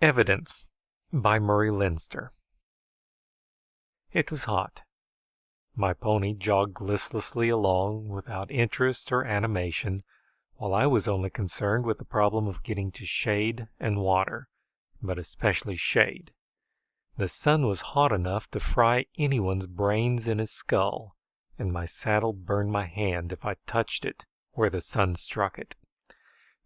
Evidence by Murray Leinster. It was hot. My pony jogged listlessly along without interest or animation, while I was only concerned with the problem of getting to shade and water, but especially shade. The sun was hot enough to fry anyone's brains in his skull, and my saddle burned my hand if I touched it where the sun struck it.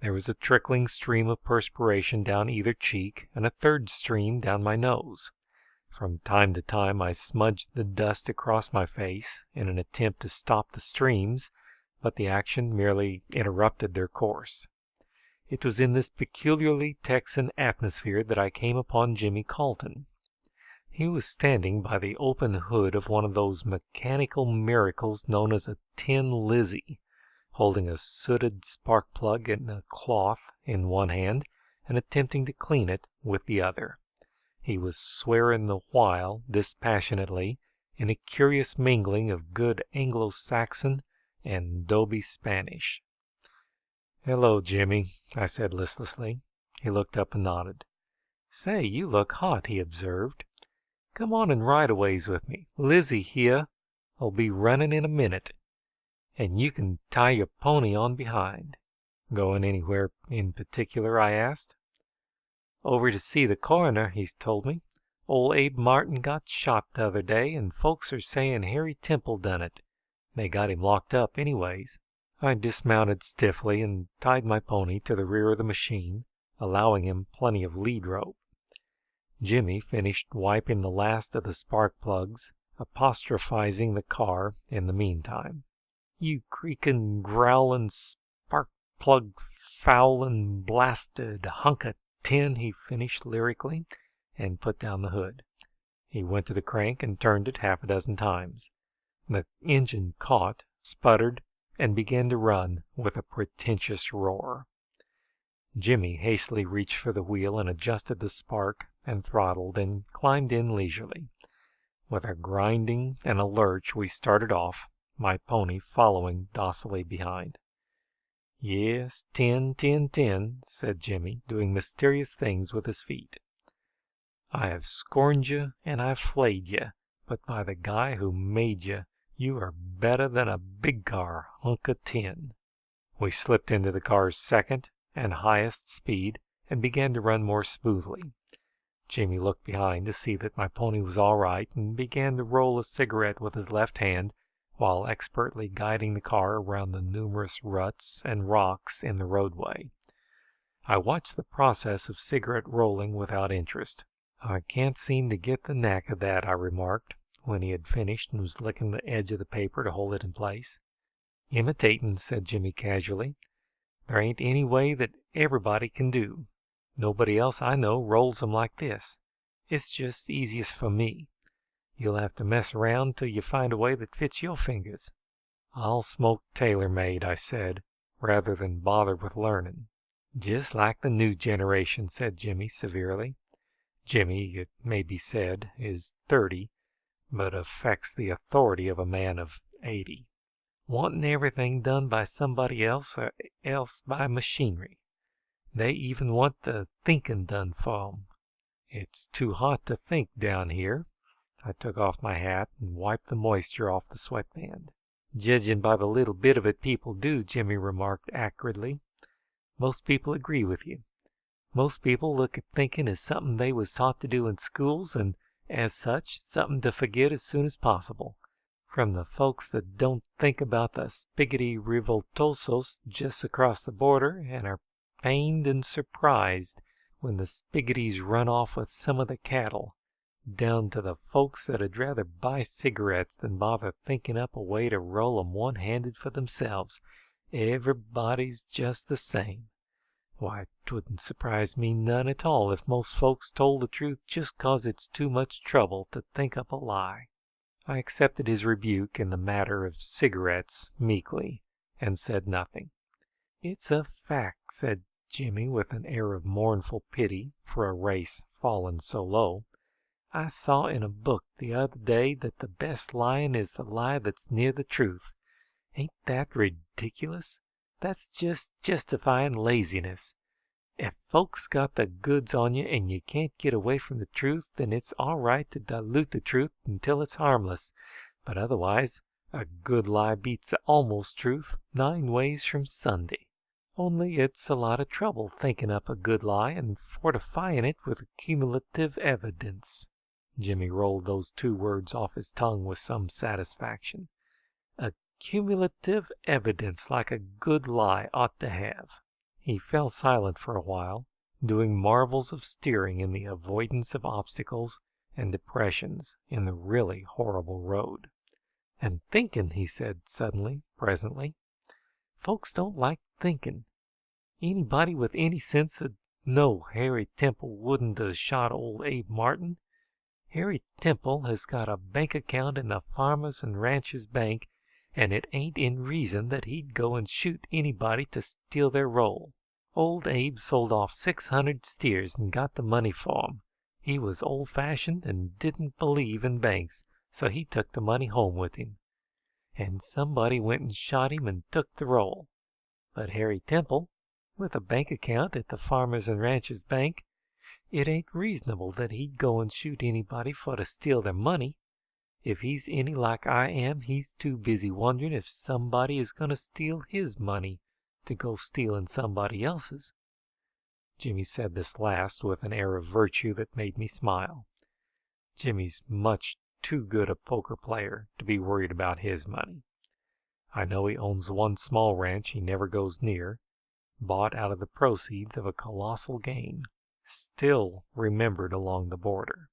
There was a trickling stream of perspiration down either cheek, and a third stream down my nose. From time to time I smudged the dust across my face in an attempt to stop the streams, but the action merely interrupted their course. It was in this peculiarly Texan atmosphere that I came upon Jimmy Calton. He was standing by the open hood of one of those mechanical miracles known as a tin Lizzie, holding a sooted spark plug and a cloth in one hand and attempting to clean it with the other. He was swearing the while dispassionately in a curious mingling of good Anglo-Saxon and Dobie Spanish. "Hello, Jimmy," I said listlessly. He looked up and nodded. "Say, you look hot," he observed. "Come on and ride a ways with me. Lizzie here'll be running in a minute, and you can tie your pony on behind." "Going anywhere in particular?" I asked. "Over to see the coroner," he told me. "Old Abe Martin got shot the other day, and folks are saying Harry Temple done it. They got him locked up anyways." I dismounted stiffly and tied my pony to the rear of the machine, allowing him plenty of lead rope. Jimmy finished wiping the last of the spark plugs, apostrophizing the car in the meantime. "You creaking, growling, spark plug fouling, blasted hunk of tin," he finished lyrically, and put down the hood. He went to the crank and turned it half a dozen times. The engine caught, sputtered, and began to run with a pretentious roar. Jimmy hastily reached for the wheel and adjusted the spark and throttle, then climbed in leisurely. With a grinding and a lurch we started off, my pony following docilely behind. "Yes, tin, tin, tin," said Jimmy, doing mysterious things with his feet. "I have scorned you and I've flayed you, but by the guy who made you, you are better than a big car hunk of tin." We slipped into the car's second and highest speed and began to run more smoothly. Jimmy looked behind to see that my pony was all right and began to roll a cigarette with his left hand while expertly guiding the car around the numerous ruts and rocks in the roadway. I watched the process of cigarette rolling without interest. "I can't seem to get the knack of that," I remarked, when he had finished and was licking the edge of the paper to hold it in place. "Imitating," said Jimmy casually. "There ain't any way that everybody can do. Nobody else I know rolls 'em like this. It's just easiest for me. You'll have to mess around till you find a way that fits your fingers." "I'll smoke tailor-made," I said, rather than bother with learning. "Just like the new generation," said Jimmy severely. Jimmy, it may be said, is 30, but affects the authority of a man of 80. "Wanting everything done by somebody else or else by machinery. They even want the thinking done for 'em. It's too hot to think down here." I took off my hat and wiped the moisture off the sweatband. "Judging by the little bit of it people do," Jimmy remarked acridly, "most people agree with you. Most people look at thinking as something they was taught to do in schools, and as such, something to forget as soon as possible. From the folks that don't think about the spiggity revoltosos just across the border and are pained and surprised when the spiggities run off with some of the cattle, down to the folks that'd rather buy cigarettes than bother thinking up a way to roll 'em one-handed for themselves, everybody's just the same. Why, 'twouldn't surprise me none at all if most folks told the truth just 'cause it's too much trouble to think up a lie." I accepted his rebuke in the matter of cigarettes meekly, and said nothing. "It's a fact," said Jimmy with an air of mournful pity for a race fallen so low. "I saw in a book the other day that the best lying is the lie that's near the truth. Ain't that ridiculous? That's just justifying laziness. If folks got the goods on you and you can't get away from the truth, then it's all right to dilute the truth until it's harmless. But otherwise, a good lie beats the almost truth 9 ways from Sunday. Only it's a lot of trouble thinking up a good lie and fortifying it with cumulative evidence." Jimmy rolled those 2 words off his tongue with some satisfaction. "Cumulative evidence like a good lie ought to have." He fell silent for a while, doing marvels of steering in the avoidance of obstacles and depressions in the really horrible road. "And thinking," he said suddenly, presently. "Folks don't like thinking. Anybody with any sense'd know Harry Temple wouldn't have shot old Abe Martin. Harry Temple has got a bank account in the Farmers and Ranchers Bank, and it ain't in reason that he'd go and shoot anybody to steal their roll. Old Abe sold off 600 steers and got the money for 'em. He was old-fashioned and didn't believe in banks, so he took the money home with him. And somebody went and shot him and took the roll. But Harry Temple, with a bank account at the Farmers and Ranchers Bank, it ain't reasonable that he'd go and shoot anybody for to steal their money. If he's any like I am, he's too busy wondering if somebody is going to steal his money to go stealing somebody else's." Jimmy said this last with an air of virtue that made me smile. Jimmy's much too good a poker player to be worried about his money. I know he owns one small ranch he never goes near, bought out of the proceeds of a colossal gain, still remembered along the border.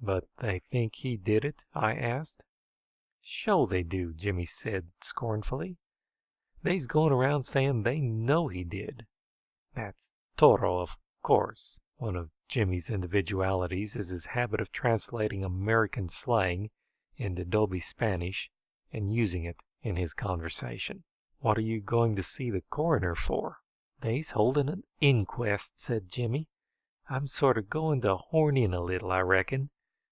"But they think he did it?" I asked. "Sho they do," Jimmy said scornfully. "They's going around saying they know he did. That's toro, of course." One of Jimmy's individualities is his habit of translating American slang into Adobe Spanish and using it in his conversation. "What are you going to see the coroner for?" "They's holding an inquest," said Jimmy. "I'm sort of going to horn in a little, I reckon.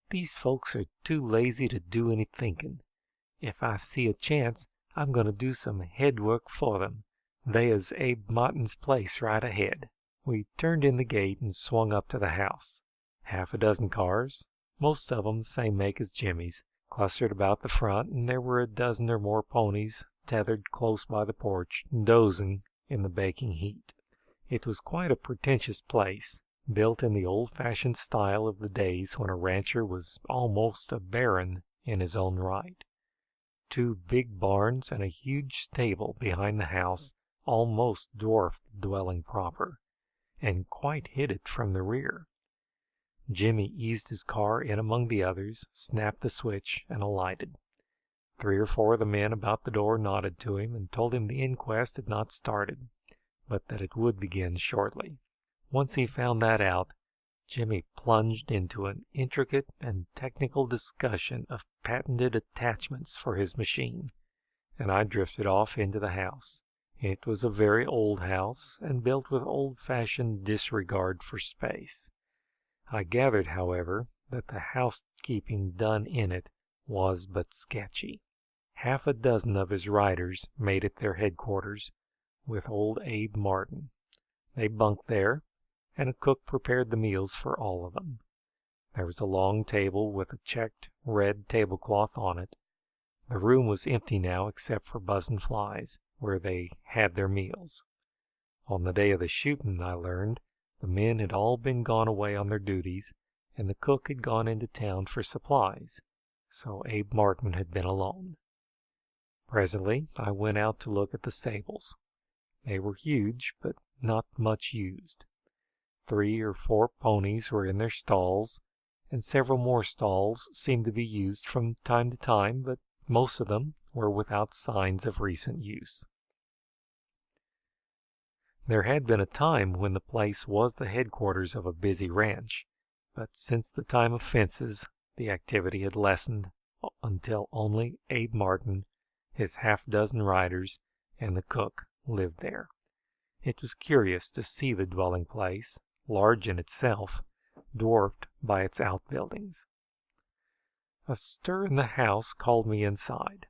These folks are too lazy to do any thinking. If I see a chance, I'm going to do some head work for them. They is Abe Martin's place right ahead." We turned in the gate and swung up to the house. 6 cars, most of them the same make as Jimmy's, clustered about the front, and there were 12 or more ponies tethered close by the porch, dozing in the baking heat. It was quite a pretentious place, built in the old-fashioned style of the days when a rancher was almost a baron in his own right. 2 big barns and a huge stable behind the house almost dwarfed the dwelling proper, and quite hid it from the rear. Jimmy eased his car in among the others, snapped the switch, and alighted. 3 or 4 of the men about the door nodded to him and told him the inquest had not started, but that it would begin shortly. Once he found that out, Jimmy plunged into an intricate and technical discussion of patented attachments for his machine, and I drifted off into the house. It was a very old house and built with old-fashioned disregard for space. I gathered, however, that the housekeeping done in it was but sketchy. 6 of his riders made it their headquarters, with old Abe Martin. They bunked there, and a cook prepared the meals for all of them. There was a long table with a checked red tablecloth on it. The room was empty now except for buzzing flies, where they had their meals. On the day of the shooting, I learned, the men had all been gone away on their duties, and the cook had gone into town for supplies, so Abe Martin had been alone. Presently I went out to look at the stables. They were huge, but not much used. 3 or 4 ponies were in their stalls, and several more stalls seemed to be used from time to time, but most of them were without signs of recent use. There had been a time when the place was the headquarters of a busy ranch, but since the time of fences the activity had lessened until only Abe Martin, his 6 riders, and the cook lived there. It was curious to see the dwelling place, large in itself, dwarfed by its outbuildings. A stir in the house called me inside.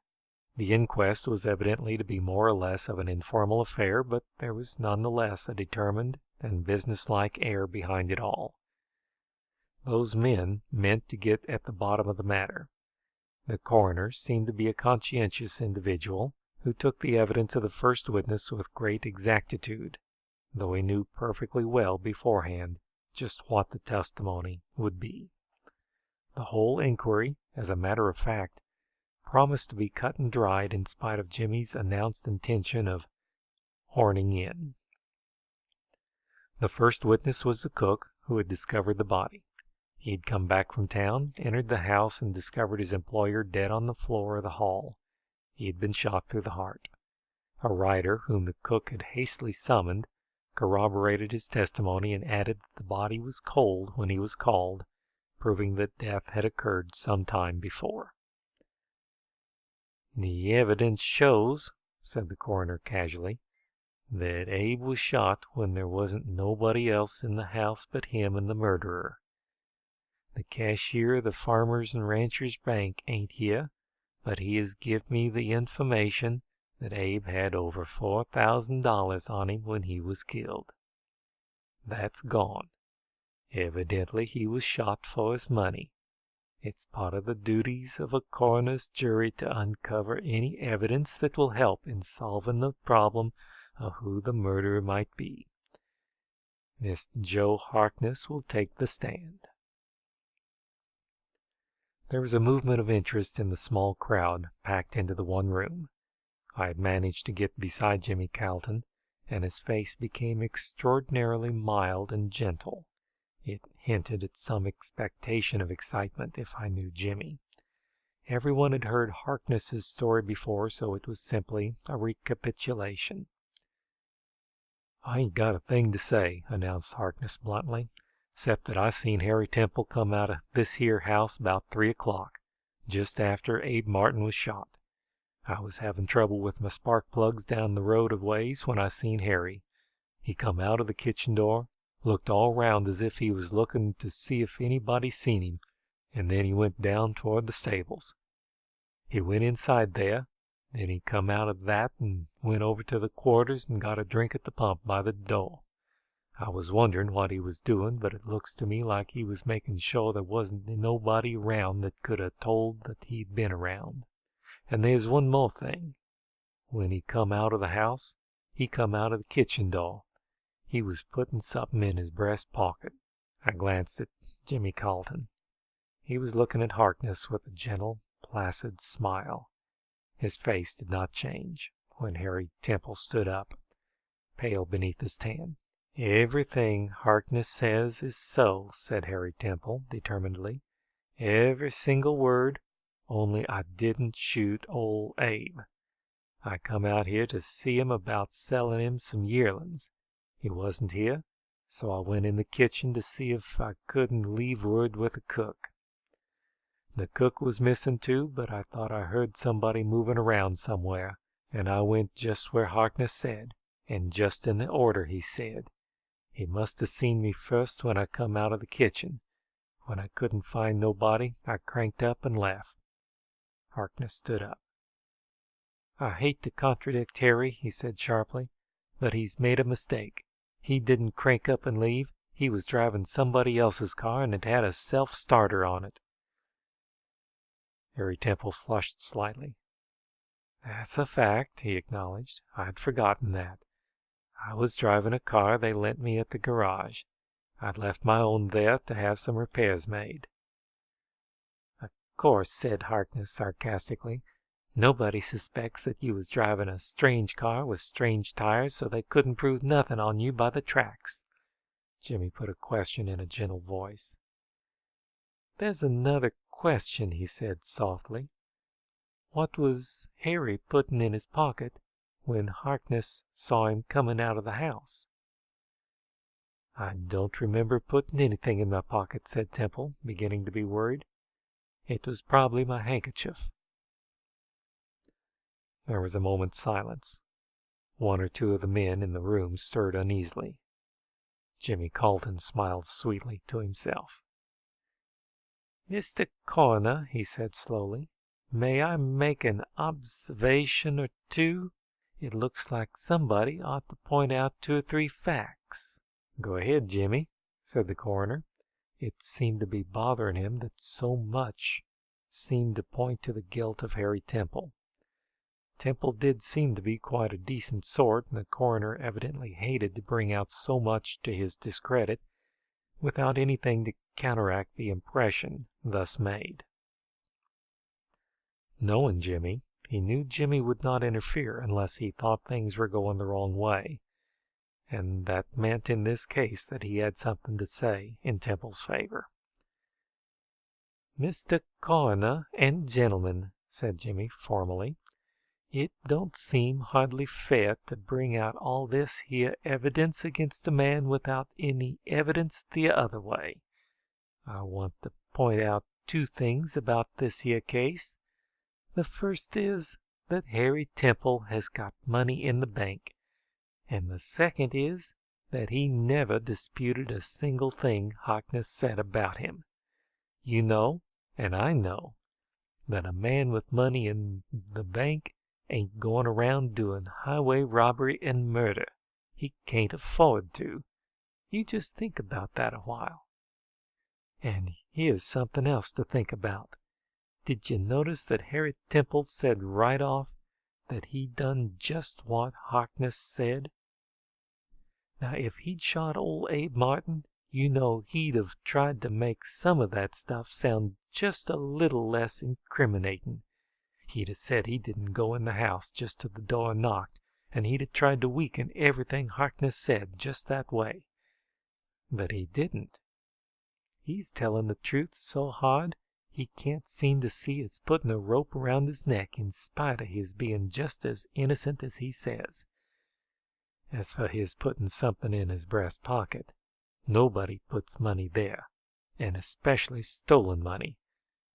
The inquest was evidently to be more or less of an informal affair, but there was none the less a determined and businesslike air behind it all. Those men meant to get at the bottom of the matter. The coroner seemed to be a conscientious individual who took the evidence of the first witness with great exactitude, though he knew perfectly well beforehand just what the testimony would be. The whole inquiry, as a matter of fact, promised to be cut and dried in spite of Jimmy's announced intention of horning in. The first witness was the cook who had discovered the body. He had come back from town, entered the house, and discovered his employer dead on the floor of the hall. He had been shot through the heart. A rider, whom the cook had hastily summoned, corroborated his testimony and added that the body was cold when he was called, proving that death had occurred some time before. "The evidence shows," said the coroner casually, "that Abe was shot when there wasn't nobody else in the house but him and the murderer. The cashier of the Farmers and Ranchers Bank ain't here, but he has give me the information that Abe had over $4,000 on him when he was killed. That's gone. Evidently he was shot for his money. It's part of the duties of a coroner's jury to uncover any evidence that will help in solving the problem of who the murderer might be. Mr. Joe Harkness will take the stand." There was a movement of interest in the small crowd packed into the one room. I had managed to get beside Jimmy Calton, and his face became extraordinarily mild and gentle. It hinted at some expectation of excitement if I knew Jimmy. Everyone had heard Harkness's story before, so it was simply a recapitulation. "I ain't got a thing to say," announced Harkness bluntly, "'cept that I seen Harry Temple come out of this here house about 3 o'clock, just after Abe Martin was shot. I was having trouble with my spark plugs down the road a ways when I seen Harry. He come out of the kitchen door, looked all round as if he was looking to see if anybody seen him, and then he went down toward the stables. He went inside there, then he come out of that and went over to the quarters and got a drink at the pump by the door. I was wondering what he was doing, but it looks to me like he was making sure there wasn't nobody around that could have told that he'd been around. And there's one more thing. When he come out of the house, he come out of the kitchen door. He was putting something in his breast pocket." I glanced at Jimmy Calton. He was looking at Harkness with a gentle, placid smile. His face did not change when Harry Temple stood up, pale beneath his tan. "Everything Harkness says is so," said Harry Temple determinedly. "Every single word, only I didn't shoot old Abe. I come out here to see him about selling him some yearlings. He wasn't here, so I went in the kitchen to see if I couldn't leave word with the cook. The cook was missing too, but I thought I heard somebody moving around somewhere, and I went just where Harkness said, and just in the order he said. He must have seen me first when I come out of the kitchen. When I couldn't find nobody, I cranked up and left." Harkness stood up. "I hate to contradict Harry," he said sharply, "but he's made a mistake. He didn't crank up and leave. He was driving somebody else's car, and it had a self-starter on it." Harry Temple flushed slightly. "That's a fact," he acknowledged. "I'd forgotten that. I was driving a car they lent me at the garage. I'd left my own there to have some repairs made." "Of course," said Harkness sarcastically, "nobody suspects that you was driving a strange car with strange tires, so they couldn't prove nothing on you by the tracks." Jimmy put a question in a gentle voice. "There's another question," he said softly. "What was Harry putting in his pocket when Harkness saw him coming out of the house?" "I don't remember putting anything in my pocket," said Temple, beginning to be worried. "It was probably my handkerchief." There was a moment's silence. One or two of the men in the room stirred uneasily. Jimmy Calton smiled sweetly to himself. "Mr. Coroner," he said slowly, "may I make an observation or two? It looks like somebody ought to point out 2 or 3 facts." "Go ahead, Jimmy," said the coroner. It seemed to be bothering him that so much seemed to point to the guilt of Harry Temple. Temple did seem to be quite a decent sort, and the coroner evidently hated to bring out so much to his discredit without anything to counteract the impression thus made. Knowing Jimmy, he knew Jimmy would not interfere unless he thought things were going the wrong way, and that meant in this case that he had something to say in Temple's favor. "Mr. Coroner and gentlemen," said Jimmy formally, "it don't seem hardly fair to bring out all this here evidence against a man without any evidence the other way. I want to point out two things about this here case. The first is that Harry Temple has got money in the bank, and the second is that he never disputed a single thing Harkness said about him. You know, and I know, that a man with money in the bank ain't going around doing highway robbery and murder. He can't afford to. You just think about that a while. And here's something else to think about. Did you notice that Harry Temple said right off that he done just what Harkness said? Now, if he'd shot old Abe Martin, you know he'd have tried to make some of that stuff sound just a little less incriminating. He'd have said he didn't go in the house just till the door knocked, and he'd have tried to weaken everything Harkness said just that way. But he didn't. He's telling the truth so hard he can't seem to see it's putting a rope around his neck in spite of his being just as innocent as he says. As for his putting something in his breast pocket, nobody puts money there, and especially stolen money,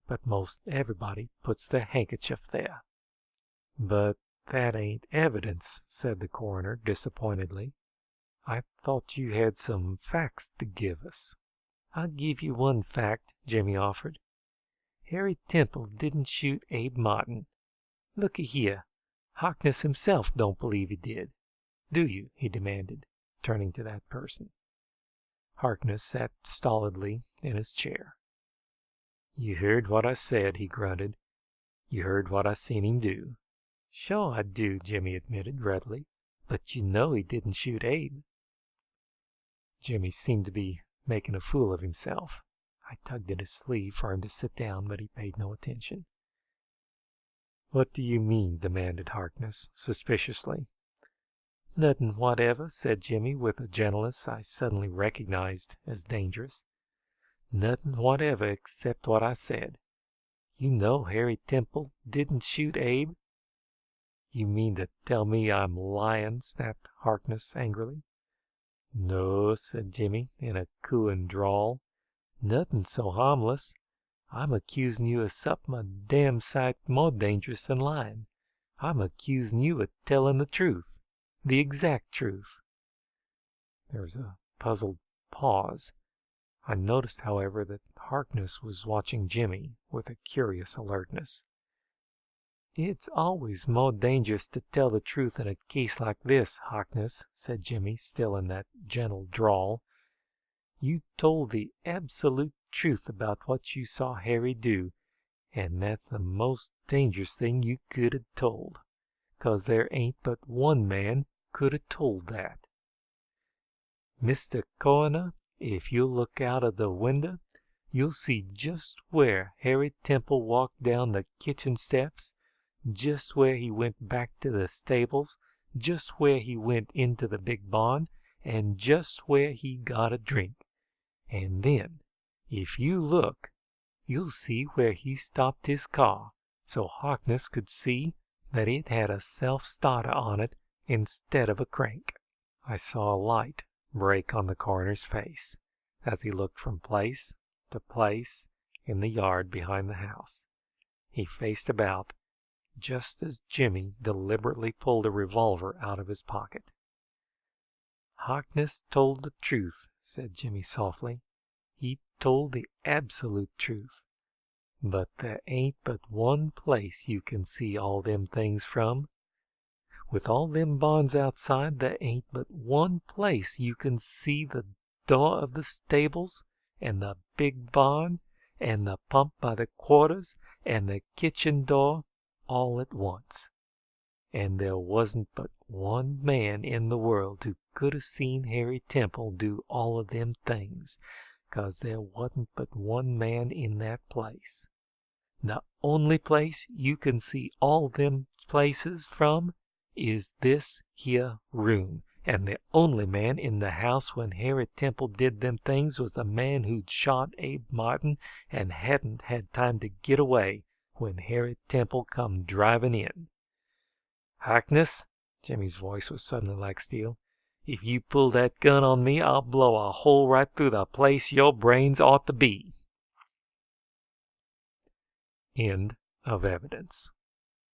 but most everybody puts their handkerchief there." "But that ain't evidence," said the coroner disappointedly. "I thought you had some facts to give us." "I'll give you one fact," Jimmy offered. "Harry Temple didn't shoot Abe Martin. Looky here, Harkness himself don't believe he did. Do you?" he demanded, turning to that person. Harkness sat stolidly in his chair. "You heard what I said," he grunted. "You heard what I seen him do." "Sure I do," Jimmy admitted readily. "But you know he didn't shoot Abe." Jimmy seemed to be making a fool of himself. I tugged at his sleeve for him to sit down, but he paid no attention. "What do you mean?" demanded Harkness suspiciously. "Nothing whatever," said Jimmy with a gentleness I suddenly recognized as dangerous. "Nothing whatever except what I said. You know Harry Temple didn't shoot Abe." "You mean to tell me I'm lying?" snapped Harkness angrily. "No," said Jimmy in a cooing drawl. "Nothing so harmless. I'm accusing you of something a damn sight more dangerous than lying. I'm accusing you of telling the truth. The exact truth." There was a puzzled pause. I noticed, however, that Harkness was watching Jimmy with a curious alertness. "It's always more dangerous to tell the truth in a case like this, Harkness," said Jimmy, still in that gentle drawl. "You told the absolute truth about what you saw Harry do, and that's the most dangerous thing you could have told, 'cause there ain't but one man could have told that. Mr. Coroner, if you'll look out of the window, you'll see just where Harry Temple walked down the kitchen steps, just where he went back to the stables, just where he went into the big barn, and just where he got a drink. And then, if you look, you'll see where he stopped his car so Harkness could see that it had a self-starter on it instead of a crank." I saw a light break on the coroner's face as he looked from place to place in the yard behind the house. He faced about just as Jimmy deliberately pulled a revolver out of his pocket. "Harkness told the truth," said Jimmy softly. "He told the absolute truth. But there ain't but one place you can see all them things from. With all them barns outside, there ain't but one place you can see the door of the stables, and the big barn, and the pump by the quarters, and the kitchen door all at once. And there wasn't but one man in the world who could have seen Harry Temple do all of them things, 'cause there wasn't but one man in that place. The only place you can see all them places from is this here room, and the only man in the house when Harry Temple did them things was the man who'd shot Abe Martin and hadn't had time to get away when Harry Temple come driving in. Harkness," Jimmy's voice was suddenly like steel, "if you pull that gun on me, I'll blow a hole right through the place your brains ought to be." End of evidence.